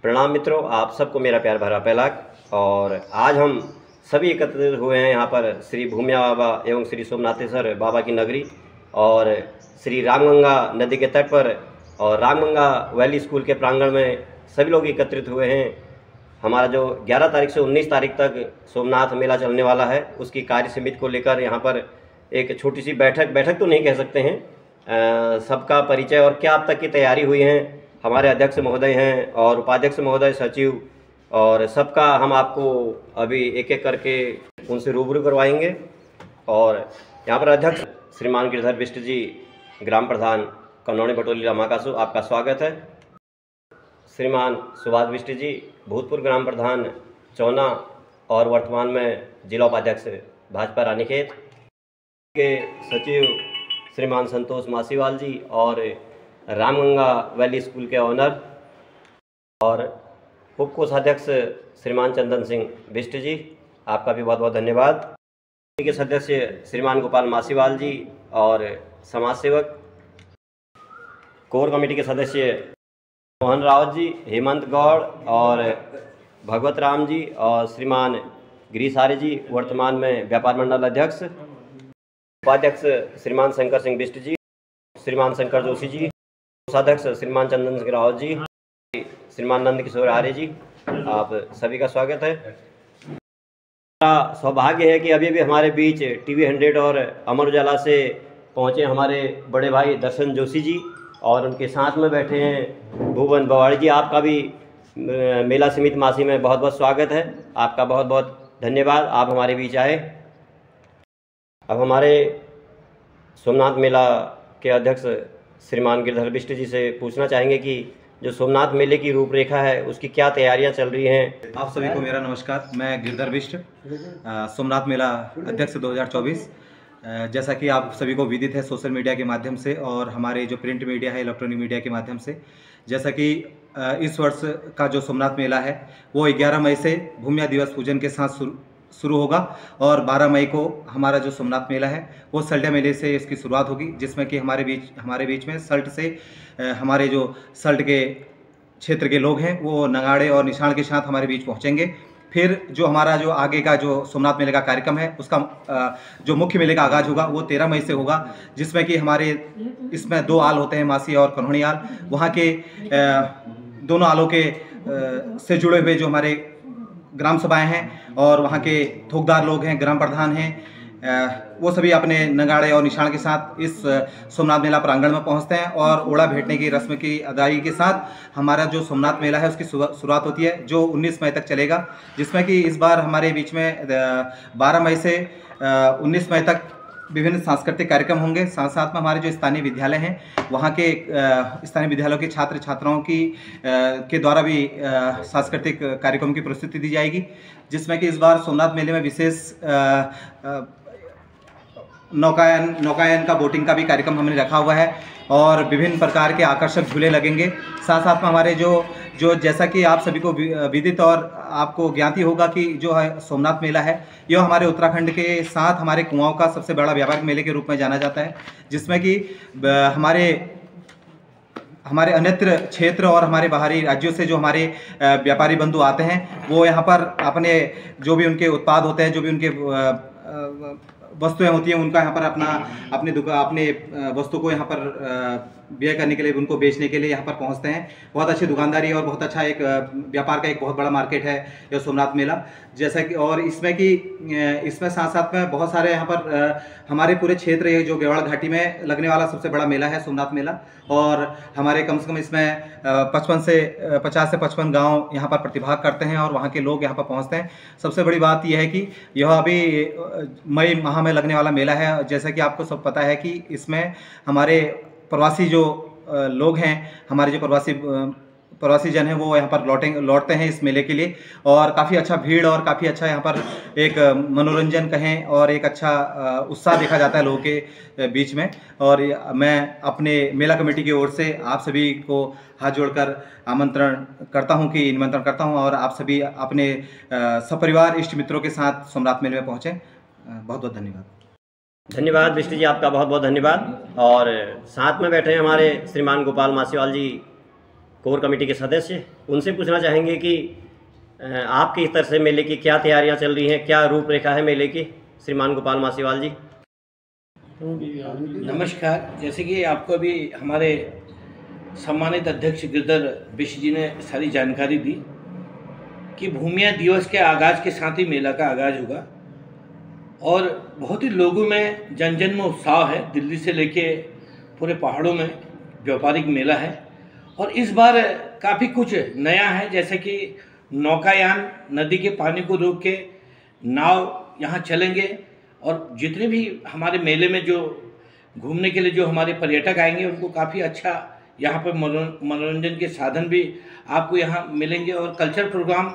प्रणाम मित्रों, आप सबको मेरा प्यार भरा पहलाक। और आज हम सभी एकत्रित हुए हैं यहाँ पर श्री भूमिया बाबा एवं श्री सोमनाथेश्वर बाबा की नगरी और श्री रामगंगा नदी के तट पर और रामगंगा वैली स्कूल के प्रांगण में सभी लोग एकत्रित हुए हैं। हमारा जो 11 तारीख से 19 तारीख तक सोमनाथ मेला चलने वाला है, उसकी कार्य समिति को लेकर यहाँ पर एक छोटी सी बैठक तो नहीं कह सकते हैं, सबका परिचय और क्या अब तक की तैयारी हुई है। हमारे अध्यक्ष महोदय हैं और उपाध्यक्ष महोदय, सचिव और सबका हम आपको अभी एक एक करके उनसे रूबरू करवाएंगे। और यहाँ पर अध्यक्ष श्रीमान गिरधर बिष्ट जी, ग्राम प्रधान कनौनी भटोली रामाकासु, आपका स्वागत है। श्रीमान सुभाष बिष्ट जी, भूतपूर्व ग्राम प्रधान चौना और वर्तमान में जिला उपाध्यक्ष भाजपा रानीखेत के सचिव श्रीमान संतोष मासीवाल जी और रामगंगा वैली स्कूल के ऑनर और उप कोषाध्यक्ष श्रीमान चंदन सिंह बिष्ट जी, आपका भी बहुत बहुत धन्यवाद। के सदस्य श्रीमान गोपाल मासीवाल जी और समाज सेवक कोर कमेटी के सदस्य मोहन रावत जी, हेमंत गौड़ और भगवत राम जी और श्रीमान गिरीश आर्य जी, वर्तमान में व्यापार मंडल अध्यक्ष। उपाध्यक्ष श्रीमान शंकर सिंह बिष्ट जी, श्रीमान शंकर जोशी जी, कोषाध्यक्ष श्रीमान चंदन सिंह रावत जी, श्रीमान नंद किशोर आर्य जी, आप सभी का स्वागत है। मेरा सौभाग्य है कि अभी भी हमारे बीच टीवी 100 और अमर उजाला से पहुंचे हमारे बड़े भाई दर्शन जोशी जी और उनके साथ में बैठे हैं भुवन बवाड़ी जी। आपका भी मेला समिति मासी में बहुत बहुत स्वागत है, आपका बहुत बहुत धन्यवाद, आप हमारे बीच आए। अब हमारे सोमनाथ मेला के अध्यक्ष श्रीमान गिरधर बिष्ट जी से पूछना चाहेंगे कि जो सोमनाथ मेले की रूपरेखा है उसकी क्या तैयारियां चल रही हैं। आप सभी को मेरा नमस्कार। मैं गिरधर बिष्ट, सोमनाथ मेला अध्यक्ष 2024। जैसा कि आप सभी को विदित है सोशल मीडिया के माध्यम से और हमारे जो प्रिंट मीडिया है, इलेक्ट्रॉनिक मीडिया के माध्यम से, जैसा कि इस वर्ष का जो सोमनाथ मेला है वो 11 मई से भूमिया दिवस पूजन के साथ शुरू होगा और 12 मई को हमारा जो सोमनाथ मेला है वो सल्टा मेले से इसकी शुरुआत होगी, जिसमें कि हमारे बीच में सल्ट से हमारे जो सल्ट के क्षेत्र के लोग हैं वो नगाड़े और निशान के साथ हमारे बीच पहुंचेंगे। फिर जो हमारा जो आगे का जो सोमनाथ मेले का कार्यक्रम है उसका जो मुख्य मेले का आगाज होगा वो 13 मई से होगा, जिसमें कि हमारे इसमें 2 आल होते हैं, मासी और कन्होनी आल। वहाँ के दोनों आलों के से जुड़े हुए जो हमारे ग्राम सभाएं हैं और वहाँ के थोकदार लोग हैं, ग्राम प्रधान हैं, वो सभी अपने नगाड़े और निशान के साथ इस सोमनाथ मेला प्रांगण में पहुंचते हैं और ओड़ा भेंटने की रस्म की अदायगी के साथ हमारा जो सोमनाथ मेला है उसकी शुरुआत होती है, जो 19 मई तक चलेगा, जिसमें कि इस बार हमारे बीच में 12 मई से 19 मई तक विभिन्न सांस्कृतिक कार्यक्रम होंगे। साथ साथ में हमारे जो स्थानीय विद्यालय हैं वहाँ के स्थानीय विद्यालयों के छात्र छात्राओं की के द्वारा भी सांस्कृतिक कार्यक्रम की प्रस्तुति दी जाएगी, जिसमें कि इस बार सोमनाथ मेले में विशेष नौकायन का बोटिंग का भी कार्यक्रम हमने रखा हुआ है और विभिन्न प्रकार के आकर्षक झूले लगेंगे। साथ साथ में हमारे जो जैसा कि आप सभी को विदित और आपको ज्ञात ही होगा कि जो है सोमनाथ मेला है यह हमारे उत्तराखंड के साथ हमारे कुआओं का सबसे बड़ा व्यापारिक मेले के रूप में जाना जाता है, जिसमें कि हमारे अन्यत्र क्षेत्र और हमारे बाहरी राज्यों से जो हमारे व्यापारी बंधु आते हैं वो यहाँ पर अपने जो भी उनके उत्पाद होते हैं, जो भी उनके वस्तुएं होती हैं, उनका यहाँ पर अपने वस्तु को यहाँ पर व्यय करने के लिए, उनको बेचने के लिए यहाँ पर पहुँचते हैं। बहुत अच्छी दुकानदारी और बहुत अच्छा एक व्यापार का एक बहुत बड़ा मार्केट है यह सोमनाथ मेला। जैसा कि और इसमें साथ साथ में बहुत सारे यहाँ पर हमारे पूरे क्षेत्र ये जो गेवाड़ घाटी में लगने वाला सबसे बड़ा मेला है सोमनाथ मेला, और हमारे कम से कम इसमें 50 से 55 गाँव यहाँ पर प्रतिभाग करते हैं और वहाँ के लोग यहाँ पर पहुँचते हैं। सबसे बड़ी बात यह है कि यह अभी मई माह में लगने वाला मेला है। जैसा कि आपको सब पता है कि इसमें हमारे प्रवासी जो लोग हैं, हमारे जो प्रवासी जन हैं वो यहाँ पर लौटते हैं इस मेले के लिए, और काफ़ी अच्छा भीड़ और काफ़ी अच्छा यहाँ पर एक मनोरंजन कहें और एक अच्छा उत्साह देखा जाता है लोगों के बीच में। और मैं अपने मेला कमेटी की ओर से आप सभी को हाथ जोड़कर निमंत्रण करता हूँ और आप सभी अपने सपरिवार इष्ट मित्रों के साथ सोमनाथ मेले में पहुँचें। बहुत बहुत धन्यवाद बिष्ट जी, आपका बहुत बहुत धन्यवाद। और साथ में बैठे हैं हमारे श्रीमान गोपाल मासीवाल जी, कोर कमेटी के सदस्य, उनसे पूछना चाहेंगे कि आपके स्तर से मेले की क्या तैयारियां चल रही हैं, क्या रूपरेखा है मेले की। श्रीमान गोपाल मासीवाल जी। नमस्कार। जैसे कि आपको अभी हमारे सम्मानित अध्यक्ष गिरधर बिष्ट जी ने सारी जानकारी दी कि भूमिया दिवस के आगाज़ के साथ ही मेला का आगाज़ होगा और बहुत ही लोगों में जन जन में उत्साह है। दिल्ली से लेके पूरे पहाड़ों में व्यापारिक मेला है और इस बार काफ़ी कुछ नया है, जैसे कि नौकायान, नदी के पानी को रोक के नाव यहाँ चलेंगे और जितने भी हमारे मेले में जो घूमने के लिए जो हमारे पर्यटक आएंगे उनको काफ़ी अच्छा यहाँ पर मनोरंजन के साधन भी आपको यहाँ मिलेंगे। और कल्चर प्रोग्राम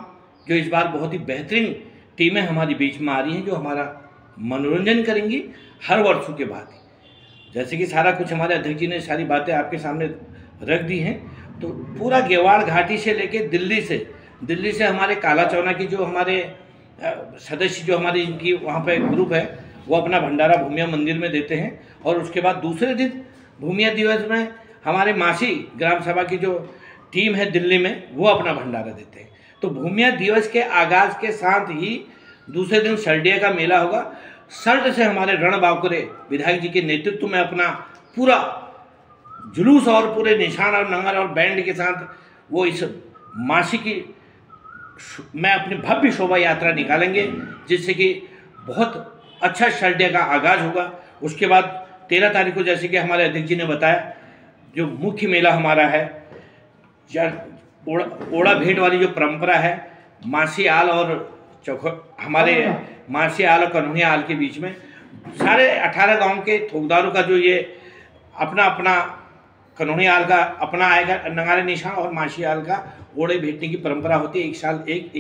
जो इस बार बहुत ही बेहतरीन टीमें हमारी बीच में आ रही हैं जो हमारा मनोरंजन करेंगी हर वर्षों के बाद। जैसे कि सारा कुछ हमारे अध्यक्ष जी ने सारी बातें आपके सामने रख दी हैं, तो पूरा गेवाड़ घाटी से लेके दिल्ली से हमारे काला चौना की जो हमारे सदस्य जो हमारे इनकी वहाँ पे ग्रुप है वो अपना भंडारा भूमिया मंदिर में देते हैं और उसके बाद दूसरे दिन भूमिया दिवस में हमारे मासी ग्राम सभा की जो टीम है दिल्ली में वो अपना भंडारा देते हैं। तो भूमिया दिवस के आगाज़ के साथ ही दूसरे दिन सर्डिया का मेला होगा। सर्द से हमारे रण बावकरे विधायक जी के नेतृत्व में अपना पूरा जुलूस और पूरे निशान और नंगर और बैंड के साथ वो इस मासी की मैं अपनी भव्य शोभा यात्रा निकालेंगे, जिससे कि बहुत अच्छा सर्डिया का आगाज़ होगा। उसके बाद 13 तारीख को जैसे कि हमारे अध्यक्ष जी ने बताया जो मुख्य मेला हमारा है, ओड़ा भेंट वाली जो परंपरा है मासी आल और हमारे मासी आल और कन्हैया आल के बीच में सारे 18 गांव के थोकदारों का जो ये अपना अपना कन्हैया आल का अपना आएगा नगारे निशान और मासी आल का ओड़े भेटने की परंपरा होती है, एक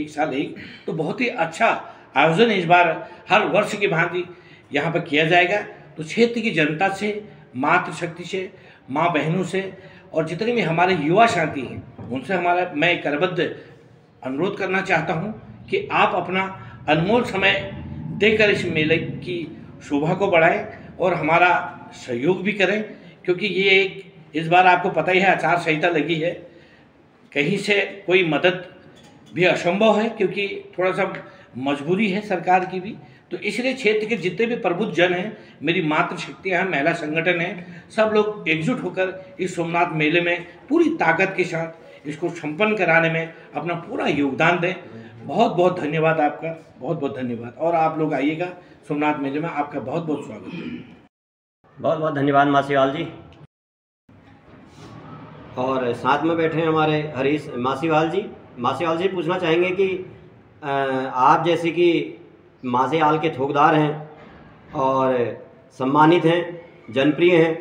साल एक। तो बहुत ही अच्छा आयोजन इस बार हर वर्ष की भांति यहाँ पर किया जाएगा। तो क्षेत्र की जनता से, मातृशक्ति से, माँ बहनों से और जितने भी हमारे युवा साथी हैं उनसे मैं एक करबद्ध अनुरोध करना चाहता हूँ कि आप अपना अनमोल समय देकर इस मेले की शोभा को बढ़ाएं और हमारा सहयोग भी करें, क्योंकि ये इस बार आपको पता ही है आचार संहिता लगी है, कहीं से कोई मदद भी असंभव है क्योंकि थोड़ा सा मजबूरी है सरकार की भी। तो इसलिए क्षेत्र के जितने भी प्रबुद्ध जन हैं, मेरी मातृशक्तियाँ हैं, महिला संगठन हैं, सब लोग एकजुट होकर इस सोमनाथ मेले में पूरी ताकत के साथ इसको संपन्न कराने में अपना पूरा योगदान दें। बहुत बहुत धन्यवाद आपका, बहुत बहुत धन्यवाद। और आप लोग आइएगा सोमनाथ मेले में, आपका बहुत बहुत स्वागत है। बहुत बहुत धन्यवाद मासीवाल जी। और साथ में बैठे हैं हमारे हरीश मासीवाल जी। मासीवाल जी पूछना चाहेंगे कि आप जैसे कि मासे आल के थोकदार हैं और सम्मानित हैं, जनप्रिय हैं,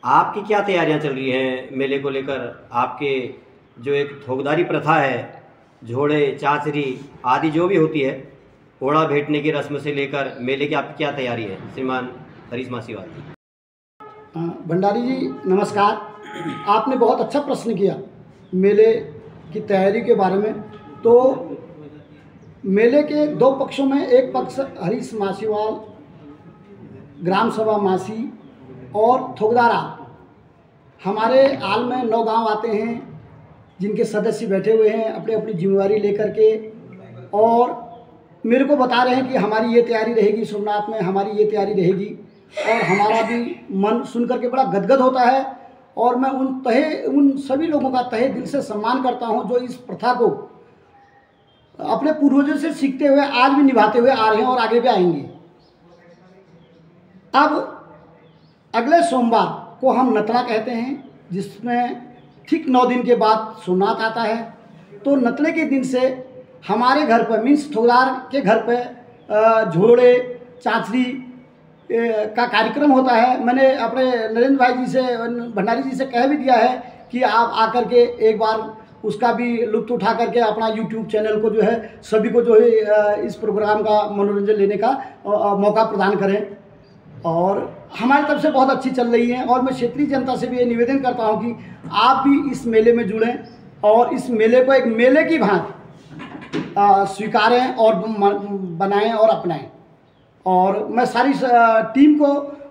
आपकी क्या तैयारियां चल रही हैं मेले को लेकर? आपके जो एक थोकदारी प्रथा है, झोड़े चाचरी आदि जो भी होती है, ओड़ा भेंटने की रस्म से लेकर मेले की आपकी क्या तैयारी है श्रीमान हरीश मासीवाल जी? भंडारी जी नमस्कार। आपने बहुत अच्छा प्रश्न किया मेले की तैयारी के बारे में। तो मेले के दो पक्षों में, एक पक्ष हरीश मासीवाल ग्राम सभा मासी और थोकदारा, हमारे आल में 9 गांव आते हैं जिनके सदस्य बैठे हुए हैं अपनी अपनी जिम्मेवारी लेकर के, और मेरे को बता रहे हैं कि हमारी ये तैयारी रहेगी सोमनाथ में, हमारी ये तैयारी रहेगी। और हमारा भी मन सुन करके बड़ा गदगद होता है और मैं उन सभी लोगों का तहे दिल से सम्मान करता हूं जो इस प्रथा को अपने पूर्वजों से सीखते हुए आज भी निभाते हुए आ रहे हैं और आगे भी आएंगे। अब अगले सोमवार को हम नतला कहते हैं, जिसमें ठीक 9 दिन के बाद सोमनाथ आता है। तो नतले के दिन से हमारे घर पर मीन्स थोकदार के घर पर झोड़े चाचरी का कार्यक्रम होता है। मैंने अपने नरेंद्र भाई जी से, भंडारी जी से कह भी दिया है कि आप आकर के एक बार उसका भी लुत्फ़ उठा करके अपना यूट्यूब चैनल को जो है सभी को जो है इस प्रोग्राम का मनोरंजन लेने का मौका प्रदान करें। और हमारी तरफ से बहुत अच्छी चल रही है और मैं क्षेत्रीय जनता से भी ये निवेदन करता हूँ कि आप भी इस मेले में जुड़ें और इस मेले को एक मेले की भांति स्वीकारें और बनाएं और अपनाएं। और मैं सारी टीम को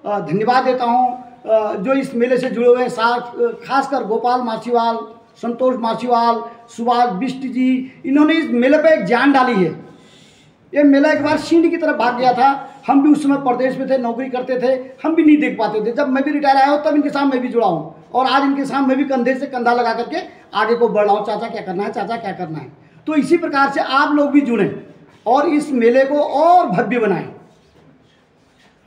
धन्यवाद देता हूं जो इस मेले से जुड़े हुए हैं, खासकर गोपाल मासीवाल संतोष माछीवाल, सुभाष बिष्ट जी, इन्होंने इस मेले पे एक जान डाली है। ये मेला एक बार सींध की तरफ भाग गया था। हम भी उस समय प्रदेश में थे, नौकरी करते थे, हम भी नहीं देख पाते थे। जब मैं भी रिटायर आया हूँ तब इनके साथ मैं भी जुड़ा हूँ, और आज इनके साथ मैं भी कंधे से कंधा लगा करके आगे को बढ़ रहा हूँ। चाचा क्या करना है, चाचा क्या करना है। तो इसी प्रकार से आप लोग भी जुड़ें और इस मेले को और भव्य बनाएं।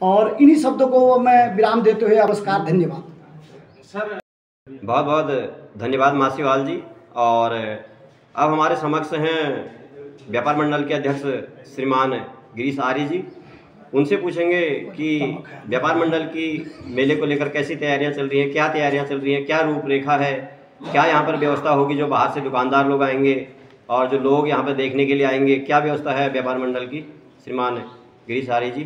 और इन्हीं शब्दों को मैं विराम देते हुए नमस्कार, धन्यवाद। बहुत बहुत धन्यवाद मासीवाल जी। और अब हमारे समक्ष हैं व्यापार मंडल के अध्यक्ष श्रीमान गिरीश आर्य जी। उनसे पूछेंगे कि व्यापार मंडल की मेले को लेकर कैसी तैयारियां चल रही हैं, क्या तैयारियां चल रही हैं, क्या रूपरेखा है, क्या यहाँ पर व्यवस्था होगी, जो बाहर से दुकानदार लोग आएंगे और जो लोग यहाँ पर देखने के लिए आएंगे, क्या व्यवस्था है व्यापार मंडल की। श्रीमान गिरीश आर्य जी।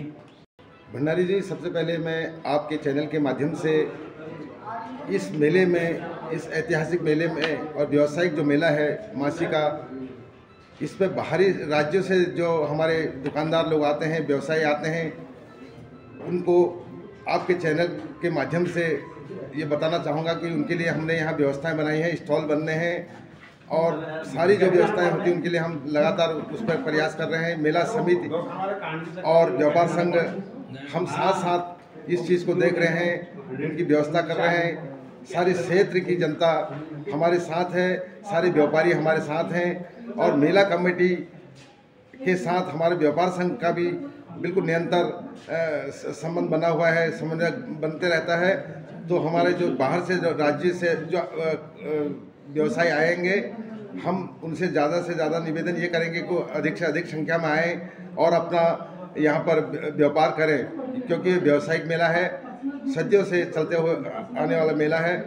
भंडारी जी, सबसे पहले मैं आपके चैनल के माध्यम से इस मेले में, इस ऐतिहासिक मेले में और व्यावसायिक जो मेला है मासी का, इस पर बाहरी राज्यों से जो हमारे दुकानदार लोग आते हैं, व्यवसायी आते हैं, उनको आपके चैनल के माध्यम से ये बताना चाहूँगा कि उनके लिए हमने यहाँ व्यवस्थाएं बनाई हैं, स्टॉल बनने हैं और सारी जो व्यवस्थाएं होती हैं उनके लिए हम लगातार उस पर प्रयास कर रहे हैं। मेला समिति और व्यापार संघ हम साथ साथ इस चीज़ को देख रहे हैं, उनकी व्यवस्था कर रहे हैं। सारे क्षेत्र की जनता हमारे साथ है, सारे व्यापारी हमारे साथ हैं और मेला कमेटी के साथ हमारे व्यापार संघ का भी बिल्कुल निरंतर संबंध बना हुआ है, समन्वय बनते रहता है। तो हमारे जो बाहर से, जो राज्य से जो व्यवसायी आएंगे, हम उनसे ज़्यादा निवेदन ये करेंगे कि अधिक से अधिक संख्या में आएँ और अपना यहाँ पर व्यापार करें, क्योंकि व्यावसायिक मेला है, सदियों से चलते हुए आने वाला मेला है।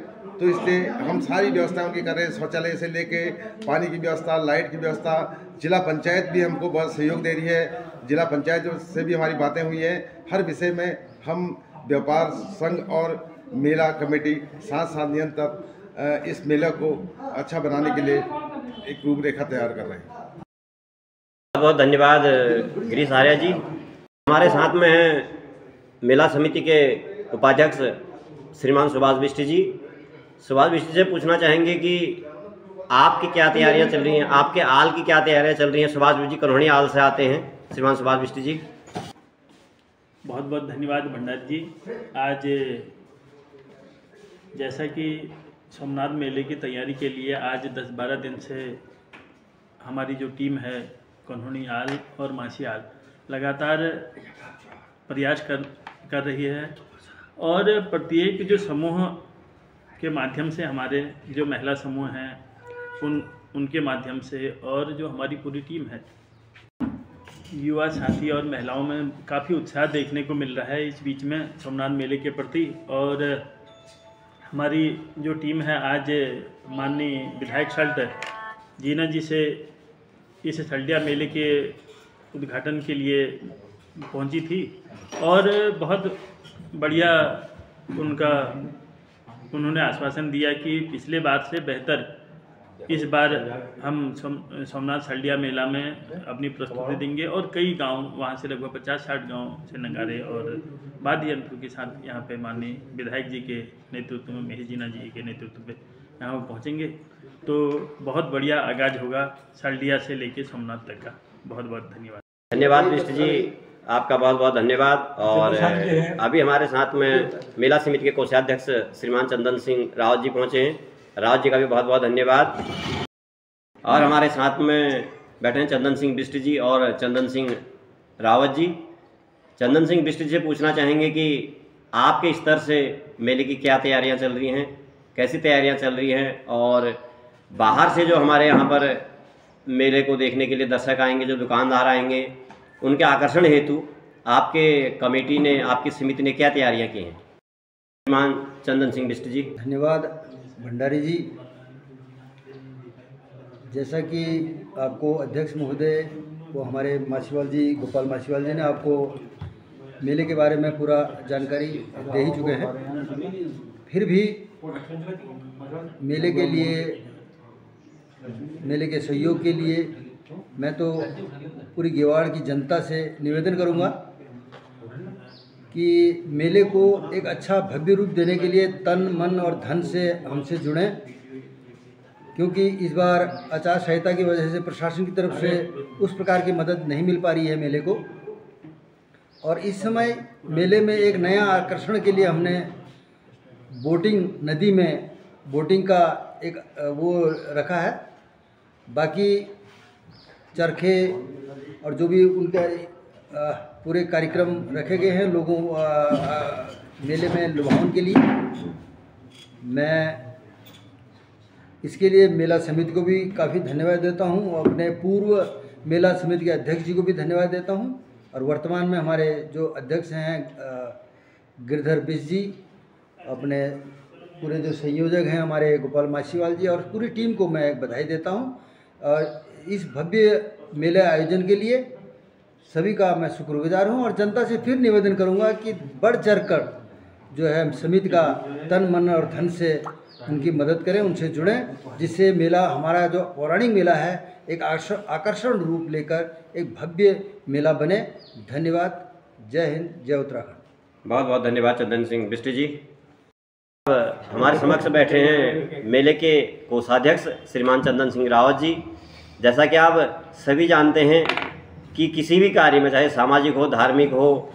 तो इसलिए हम सारी व्यवस्था उनकी कर रहे हैं, शौचालय से लेके पानी की व्यवस्था, लाइट की व्यवस्था। जिला पंचायत भी हमको बहुत सहयोग दे रही है, जिला पंचायत से भी हमारी बातें हुई हैं। हर विषय में हम व्यापार संघ और मेला कमेटी साथ साथ निरंतर इस मेला को अच्छा बनाने के लिए एक रूपरेखा तैयार कर रहे हैं। बहुत बहुत धन्यवाद गिरीश आर्य जी। हमारे साथ में हैं मेला समिति के उपाध्यक्ष श्रीमान सुभाष बिष्ट जी। सुभाष बिष्ट से पूछना चाहेंगे कि आपकी क्या तैयारियां चल रही हैं, आपके आल की क्या तैयारियां चल रही हैं। सुभाष बिष्ट जी कन्होनी आल से आते हैं। श्रीमान सुभाष बिष्ट जी। बहुत बहुत धन्यवाद भंडारी जी। आज जैसा कि सोमनाथ मेले की तैयारी के लिए आज 10-12 दिन से हमारी जो टीम है कन्होनी आल और मासी आल लगातार प्रयास कर रही है और प्रत्येक जो समूह के माध्यम से, हमारे जो महिला समूह हैं उनके माध्यम से और जो हमारी पूरी टीम है, युवा साथी और महिलाओं में काफ़ी उत्साह देखने को मिल रहा है इस बीच में सोमनाथ मेले के प्रति। और हमारी जो टीम है आज माननीय विधायक सल्ट जीना जी से इस सल्टिया मेले के उद्घाटन के लिए पहुंची थी और बहुत बढ़िया उन्होंने आश्वासन दिया कि पिछले बार से बेहतर इस बार हम सोमनाथ सल्टिया मेला में अपनी प्रस्तुति देंगे और कई गांव, वहां से लगभग 50-60 गांव से नगारे और वाद्य यंत्रों के साथ यहाँ पे माननीय विधायक जी के नेतृत्व में, महेश जीना जी के नेतृत्व में यहाँ पहुँचेंगे। तो बहुत बढ़िया आगाज होगा सल्टिया से लेके सोमनाथ तक का। बहुत बहुत धन्यवाद। धन्यवाद बिष्ट जी, आपका बहुत बहुत धन्यवाद। और अभी हमारे साथ में मेला समिति के कोषाध्यक्ष श्रीमान चंदन सिंह रावत जी पहुँचे हैं। रावत जी का भी बहुत बहुत धन्यवाद। और हमारे साथ में बैठे हैं चंदन सिंह बिष्ट जी और चंदन सिंह रावत जी। चंदन सिंह बिष्ट जी से पूछना चाहेंगे कि आपके स्तर से मेले की क्या तैयारियां चल रही हैं, कैसी तैयारियां चल रही हैं, और बाहर से जो हमारे यहाँ पर मेले को देखने के लिए दर्शक आएंगे, जो दुकानदार आएंगे, उनके आकर्षण हेतु आपके कमेटी ने, आपकी समिति ने क्या तैयारियां की हैं। श्रीमान चंदन सिंह बिष्ट जी। धन्यवाद भंडारी जी। जैसा कि आपको अध्यक्ष महोदय वो हमारे माछीवाल जी, गोपाल माछीवाल जी ने आपको मेले के बारे में पूरा जानकारी दे ही चुके हैं, फिर भी मेले के लिए, मेले के सहयोग के लिए मैं तो पूरी गेवाड़ की जनता से निवेदन करूंगा कि मेले को एक अच्छा भव्य रूप देने के लिए तन मन और धन से हमसे जुड़ें, क्योंकि इस बार आचार संहिता की वजह से प्रशासन की तरफ से उस प्रकार की मदद नहीं मिल पा रही है मेले को। और इस समय मेले में एक नया आकर्षण के लिए हमने बोटिंग, नदी में बोटिंग का एक वो रखा है। बाकी चरखे और जो भी उनका पूरे कार्यक्रम रखे गए हैं लोगों मेले में लुभावन के लिए। मैं इसके लिए मेला समिति को भी काफ़ी धन्यवाद देता हूं और अपने पूर्व मेला समिति के अध्यक्ष जी को भी धन्यवाद देता हूं। और वर्तमान में हमारे जो अध्यक्ष हैं गिरधर बिष्ट जी, अपने पूरे जो संयोजक हैं हमारे गोपाल मासीवाल जी, और पूरी टीम को मैं एक बधाई देता हूं। और इस भव्य मेले आयोजन के लिए सभी का मैं शुक्रगुजार हूं और जनता से फिर निवेदन करूंगा कि बढ़ चढ़कर जो है समिति का तन मन और धन से उनकी मदद करें, उनसे जुड़ें, जिससे मेला हमारा जो पौराणिक मेला है एक आकर्षण रूप लेकर एक भव्य मेला बने। धन्यवाद। जय हिंद, जय उत्तराखंड। बहुत बहुत धन्यवाद चंदन सिंह बिष्ट जी। अब हमारे समक्ष बैठे हैं मेले के कोषाध्यक्ष श्रीमान चंदन सिंह रावत जी। जैसा कि आप सभी जानते हैं कि किसी भी कार्य में, चाहे सामाजिक हो, धार्मिक हो,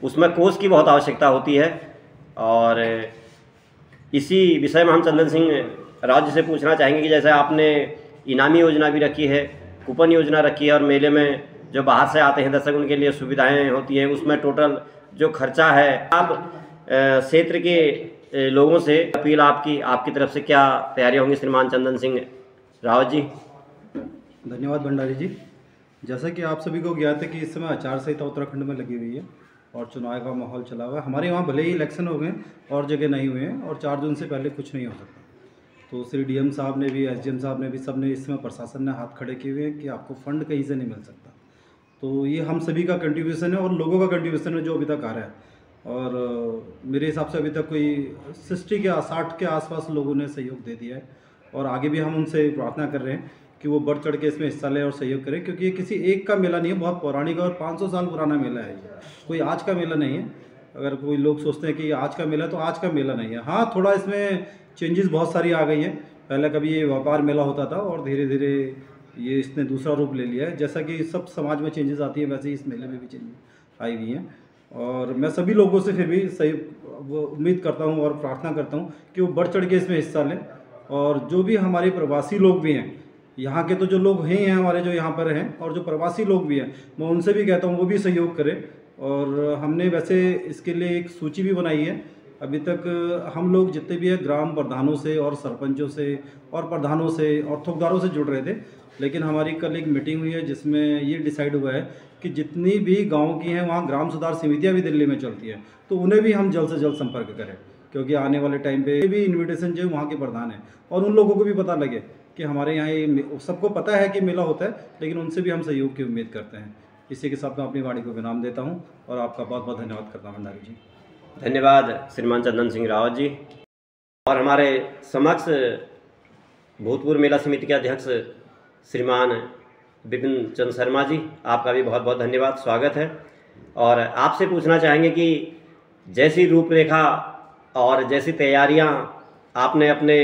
उसमें कोष की बहुत आवश्यकता होती है। और इसी विषय में हम चंदन सिंह रावत जी से पूछना चाहेंगे कि जैसे आपने इनामी योजना भी रखी है, कूपन योजना रखी है, और मेले में जो बाहर से आते हैं दर्शक उनके लिए सुविधाएं होती हैं, उसमें टोटल जो खर्चा है, आप क्षेत्र के लोगों से अपील आपकी तरफ से क्या तैयारियां होंगी श्रीमान चंदन सिंह रावत जी? धन्यवाद भंडारी जी। जैसा कि आप सभी को ज्ञात है कि इस समय आचार संहिता उत्तराखंड में लगी हुई है और चुनाव का माहौल चला हुआ है। हमारे वहाँ भले ही इलेक्शन हो गए और जगह नहीं हुए हैं और 4 जून से पहले कुछ नहीं हो सकता। तो श्री डीएम साहब ने भी, एसडीएम साहब ने भी, सब ने इसमें प्रशासन ने हाथ खड़े किए हुए हैं कि आपको फंड कहीं से नहीं मिल सकता। तो ये हम सभी का कंट्रीब्यूशन है और लोगों का कंट्रीब्यूशन है जो अभी तक आ रहा है। और मेरे हिसाब से अभी तक कोई 60 के आसपास लोगों ने सहयोग दे दिया है और आगे भी हम उनसे प्रार्थना कर रहे हैं कि वो बढ़ चढ़ के इसमें हिस्सा लें और सहयोग करें, क्योंकि ये किसी एक का मेला नहीं है, बहुत पौराणिक और 500 साल पुराना मेला है। ये कोई आज का मेला नहीं है। अगर कोई लोग सोचते हैं कि आज का मेला, तो आज का मेला नहीं है। हाँ, थोड़ा इसमें चेंजेस बहुत सारी आ गई हैं। पहले कभी ये व्यापार मेला होता था और धीरे धीरे ये इसने दूसरा रूप ले लिया है। जैसा कि सब समाज में चेंजेस आती है, वैसे ही इस मेले में भी चेंजेस आई हुई हैं। और मैं सभी लोगों से फिर भी सही उम्मीद करता हूँ और प्रार्थना करता हूँ कि वो बढ़ चढ़ के इसमें हिस्सा लें। और जो भी हमारे प्रवासी लोग भी हैं, यहाँ के तो जो लोग हैं हमारे जो यहाँ पर हैं, और जो प्रवासी लोग भी हैं, मैं उनसे भी कहता हूँ वो भी सहयोग करें। और हमने वैसे इसके लिए एक सूची भी बनाई है। अभी तक हम लोग जितने भी हैं ग्राम प्रधानों से और सरपंचों से और प्रधानों से और थोकदारों से जुड़ रहे थे, लेकिन हमारी कल एक मीटिंग हुई है जिसमें ये डिसाइड हुआ है कि जितनी भी गाँव की हैं वहाँ ग्राम सुधार समितियाँ भी दिल्ली में चलती हैं, तो उन्हें भी हम जल्द से जल्द संपर्क करें, क्योंकि आने वाले टाइम पे भी इन्विटेशन जो वहाँ के प्रधान हैं और उन लोगों को भी पता लगे कि हमारे यहाँ ये सबको पता है कि मेला होता है, लेकिन उनसे भी हम सहयोग की उम्मीद करते हैं। इसी के साथ मैं अपनी वाणी को विराम देता हूँ और आपका बहुत बहुत धन्यवाद करता हूँ भंडारी जी। धन्यवाद श्रीमान चंदन सिंह रावत जी। और हमारे समक्ष भूतपूर्व मेला समिति के अध्यक्ष श्रीमान विपिन चंद्र शर्मा जी, आपका भी बहुत बहुत धन्यवाद, स्वागत है। और आपसे पूछना चाहेंगे कि जैसी रूपरेखा और जैसी तैयारियां आपने अपने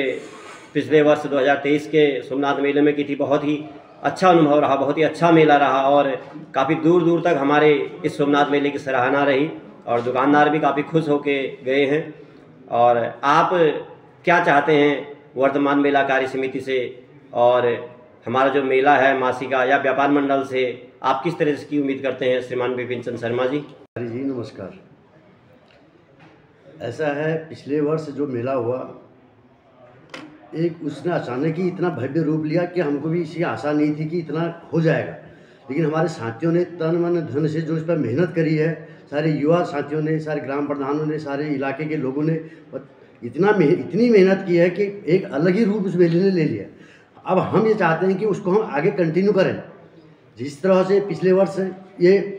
पिछले वर्ष 2023 के सोमनाथ मेले में की थी, बहुत ही अच्छा अनुभव रहा, बहुत ही अच्छा मेला रहा और काफ़ी दूर दूर तक हमारे इस सोमनाथ मेले की सराहना रही और दुकानदार भी काफ़ी खुश होके गए हैं। और आप क्या चाहते हैं वर्तमान मेला कार्य समिति से, और हमारा जो मेला है मासिका या व्यापार मंडल से, आप किस तरह की उम्मीद करते हैं श्रीमान विपिन चंद्र शर्मा जी? जी नमस्कार। ऐसा है, पिछले वर्ष जो मेला हुआ उसने अचानक ही इतना भव्य रूप लिया कि हमको भी इसी आशा नहीं थी कि इतना हो जाएगा। लेकिन हमारे साथियों ने तन मन धन से जो इस पर मेहनत करी है, सारे युवा साथियों ने, सारे ग्राम प्रधानों ने, सारे इलाके के लोगों ने इतनी मेहनत की है कि एक अलग ही रूप उस मेले ने ले लिया। अब हम ये चाहते हैं कि उसको हम आगे कंटिन्यू करें। जिस तरह से पिछले वर्ष ये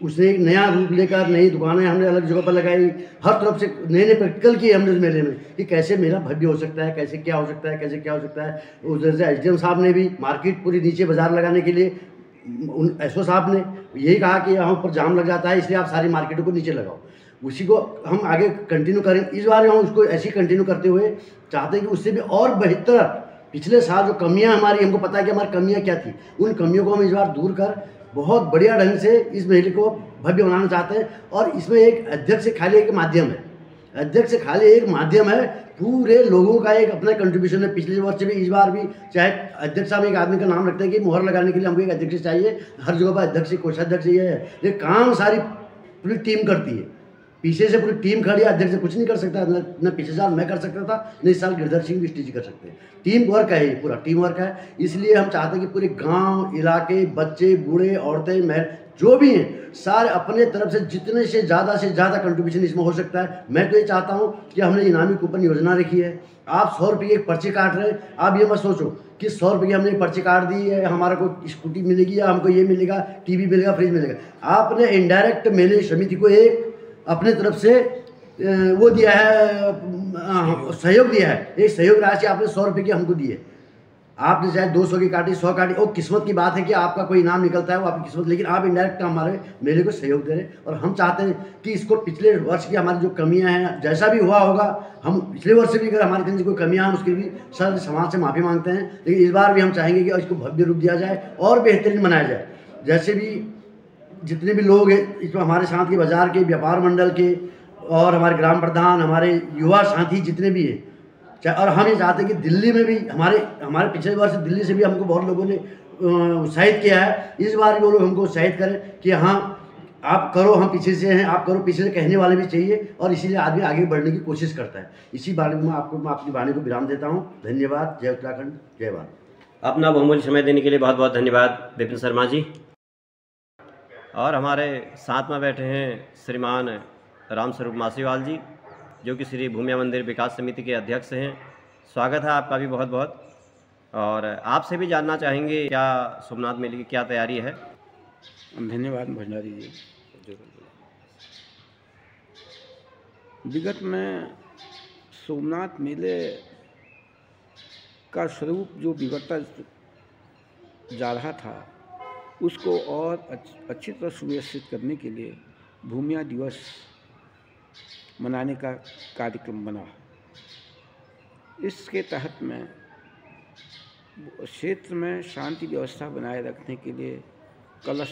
उसने एक नया रूप लेकर नई दुकानें हमने अलग जगह पर लगाई, हर तरफ से नए नए प्रैक्टिकल किए हमने उस मेले में कि कैसे मेला भव्य हो सकता है, कैसे क्या हो सकता है, कैसे क्या हो सकता है। उधर से एसडीएम साहब ने भी मार्केट पूरी नीचे बाजार लगाने के लिए, उन एसओ साहब ने यही कहा कि यहाँ ऊपर जाम लग जाता है, इसलिए आप सारी मार्केटों को नीचे लगाओ। उसी को हम आगे कंटिन्यू करें। इस बार हम उसको ऐसे ही कंटिन्यू करते हुए चाहते हैं कि उससे भी और बेहतर पिछले साल जो कमियां हमारी, हमको पता है कि हमारी कमियां क्या थी, उन कमियों को हम इस बार दूर कर बहुत बढ़िया ढंग से इस मेले को भव्य बनाना चाहते हैं। और इसमें एक अध्यक्ष खाली एक माध्यम है, अध्यक्ष खाली एक माध्यम है, पूरे लोगों का एक अपना कंट्रीब्यूशन है। पिछले वर्ष भी इस बार भी, चाहे अध्यक्ष साहब एक आदमी का नाम रखते हैं कि मुहर लगाने के लिए हमको एक अध्यक्ष चाहिए, हर जगह पर अध्यक्ष कोषाध्यक्ष ये है, ये काम सारी पूरी टीम करती है, पीछे से पूरी टीम खड़ी है। अध्यक्ष कुछ नहीं कर सकता, न पिछले साल मैं कर सकता था, न इस साल गिरधर सिंह बिष्ट जी कर सकते हैं। टीम वर्क है, ये पूरा टीम वर्क है। इसलिए हम चाहते हैं कि पूरे गांव इलाके, बच्चे, बूढ़े, औरतें, महिला जो भी हैं, सारे अपने तरफ से जितने से ज़्यादा कंट्रीब्यूशन इसमें हो सकता है। मैं तो ये चाहता हूँ कि हमने इनामी कूपन योजना रखी है, आप 100 रुपये की एक पर्ची काट रहे हैं, आप ये मत सोचो कि 100 रुपये की हमने एक पर्ची काट दी है, हमारा को स्कूटी मिलेगी या हमको ये मिलेगा, टीवी मिलेगा, फ्रिज मिलेगा। आपने इनडायरेक्ट मेले समिति को एक अपने तरफ से वो दिया है, सहयोग दिया है, एक सहयोग राशि आपने 100 रुपये की हमको दी है। आपने चाहे 200 की काटी, 100 काटी, वो किस्मत की बात है कि आपका कोई इनाम निकलता है, वो आपकी किस्मत, लेकिन आप इनडायरेक्ट हमारे मेले को सहयोग दे रहे हैं। और हम चाहते हैं कि इसको पिछले वर्ष की हमारी जो कमियां हैं, जैसा भी हुआ होगा, हम पिछले वर्ष से भी अगर हमारे कहीं से कोई कमियां हैं उसकी भी सर समाज से माफ़ी मांगते हैं, लेकिन इस बार भी हम चाहेंगे कि इसको भव्य रूप दिया जाए और बेहतरीन बनाया जाए। जैसे भी जितने भी लोग हैं इसमें, हमारे साथ के बाज़ार के, व्यापार मंडल के और हमारे ग्राम प्रधान, हमारे युवा साथी जितने भी हैं, और हम ये चाहते हैं कि दिल्ली में भी हमारे पिछले वर्ष दिल्ली से भी हमको बहुत लोगों ने उत्साहित किया है, इस बार भी वो लोग हमको उत्साहित करें कि हाँ आप करो, हम पीछे से हैं, आप करो, पीछे से कहने वाले भी चाहिए, और इसीलिए आदमी आगे बढ़ने की कोशिश करता है। इसी बारे में मैं अपनी वाणी को विराम देता हूँ। धन्यवाद। जय उत्तराखंड, जय भारत। अपना बहुमूल्य समय देने के लिए बहुत बहुत धन्यवाद विपिन शर्मा जी। और हमारे साथ में बैठे हैं श्रीमान रामस्वरूप मासीवाल जी, जो कि श्री भूमिया मंदिर विकास समिति के अध्यक्ष हैं। स्वागत है आपका भी बहुत बहुत। और आपसे भी जानना चाहेंगे क्या सोमनाथ मेले की क्या तैयारी है। धन्यवाद भंडारी जी। विगत में सोमनाथ मेले का स्वरूप जो बिगड़ता जा रहा था, उसको और अच्छी तरह सुव्यवस्थित करने के लिए भूमिया दिवस मनाने का कार्यक्रम बना। इसके तहत में क्षेत्र में शांति व्यवस्था बनाए रखने के लिए कलश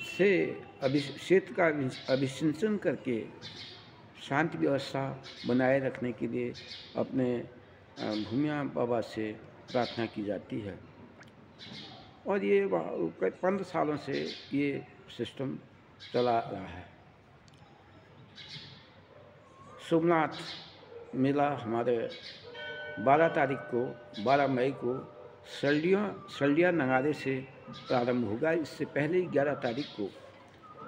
से क्षेत्र का अभिसिंचन करके शांति व्यवस्था बनाए रखने के लिए अपने भूमिया बाबा से प्रार्थना की जाती है। और ये 15 सालों से ये सिस्टम चला रहा है। सोमनाथ मेला हमारे 12 मई को सल्डिया नगारे से प्रारंभ होगा। इससे पहले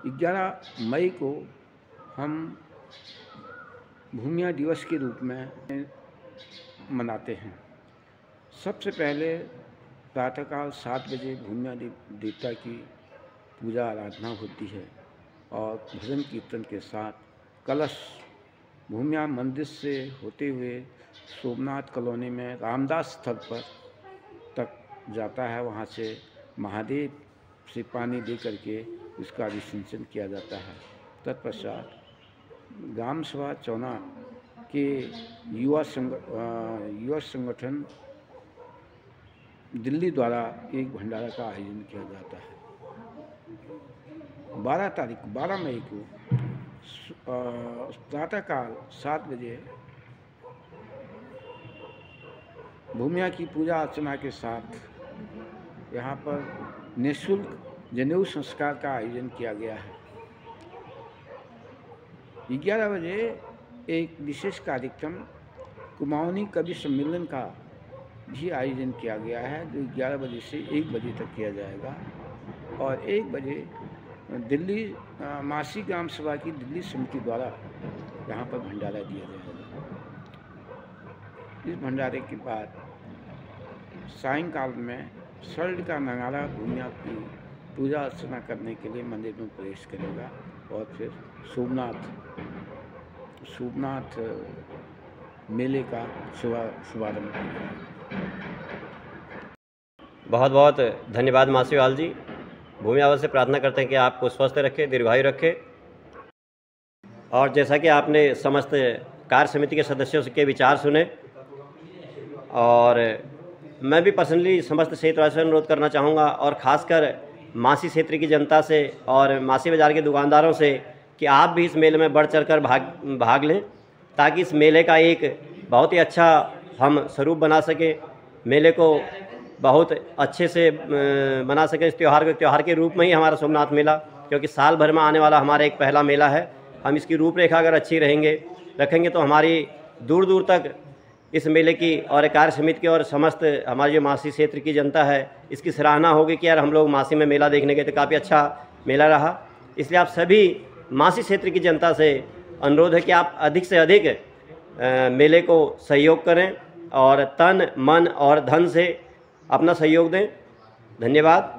11 मई को हम भूमिया दिवस के रूप में मनाते हैं। सबसे पहले प्रातःकाल 7 बजे भूमिया देवता की पूजा आराधना होती है और भजन कीर्तन के साथ कलश भूमिया मंदिर से होते हुए सोमनाथ कॉलोनी में रामदास स्थल पर तक जाता है। वहाँ से महादेव से पानी दे करके उसका विसर्जन किया जाता है। तत्पश्चात ग्राम सभा चौना के युवा संगठन दिल्ली द्वारा एक भंडारा का आयोजन किया जाता है। 12 मई को प्रातःकाल 7 बजे भूमिया की पूजा अर्चना के साथ यहाँ पर निःशुल्क जनेऊ संस्कार का आयोजन किया गया है। 11 बजे एक विशेष कार्यक्रम कुमाऊनी कवि सम्मेलन का भी आयोजन किया गया है, जो 11 बजे से 1 बजे तक किया जाएगा। और 1 बजे दिल्ली मासी ग्राम सभा की दिल्ली समिति द्वारा यहाँ पर भंडारा दिया जाएगा। इस भंडारे के बाद सायंकाल में शल्ड का नगारा भूमिया की पूजा अर्चना करने के लिए मंदिर में प्रवेश करेगा और फिर सोमनाथ मेले का शुभारंभ करेगा। बहुत बहुत धन्यवाद मासीवाल जी। भूमिया बाबा से प्रार्थना करते हैं कि आपको स्वस्थ रखे, दीर्घायु रखे। और जैसा कि आपने समस्त कार्य समिति के सदस्यों के विचार सुने। और मैं भी पर्सनली समस्त क्षेत्रवासियों से अनुरोध करना चाहूँगा और ख़ासकर मासी क्षेत्र की जनता से और मासी बाज़ार के दुकानदारों से कि आप भी इस मेले में बढ़ चढ़कर भाग लें, ताकि इस मेले का एक बहुत ही अच्छा हम स्वरूप बना सकें, मेले को बहुत अच्छे से बना सकें। इस त्यौहार के रूप में ही हमारा सोमनाथ मेला, क्योंकि साल भर में आने वाला हमारा एक पहला मेला है। हम इसकी रूपरेखा अगर अच्छी रखेंगे तो हमारी दूर दूर तक इस मेले की और कार्य समिति की और समस्त हमारी जो मासी क्षेत्र की जनता है इसकी सराहना होगी कि यार हम लोग मासी में मेला देखने गए तो काफ़ी अच्छा मेला रहा। इसलिए आप सभी मासी क्षेत्र की जनता से अनुरोध है कि आप अधिक से अधिक मेले को सहयोग करें और तन मन और धन से अपना सहयोग दें। धन्यवाद।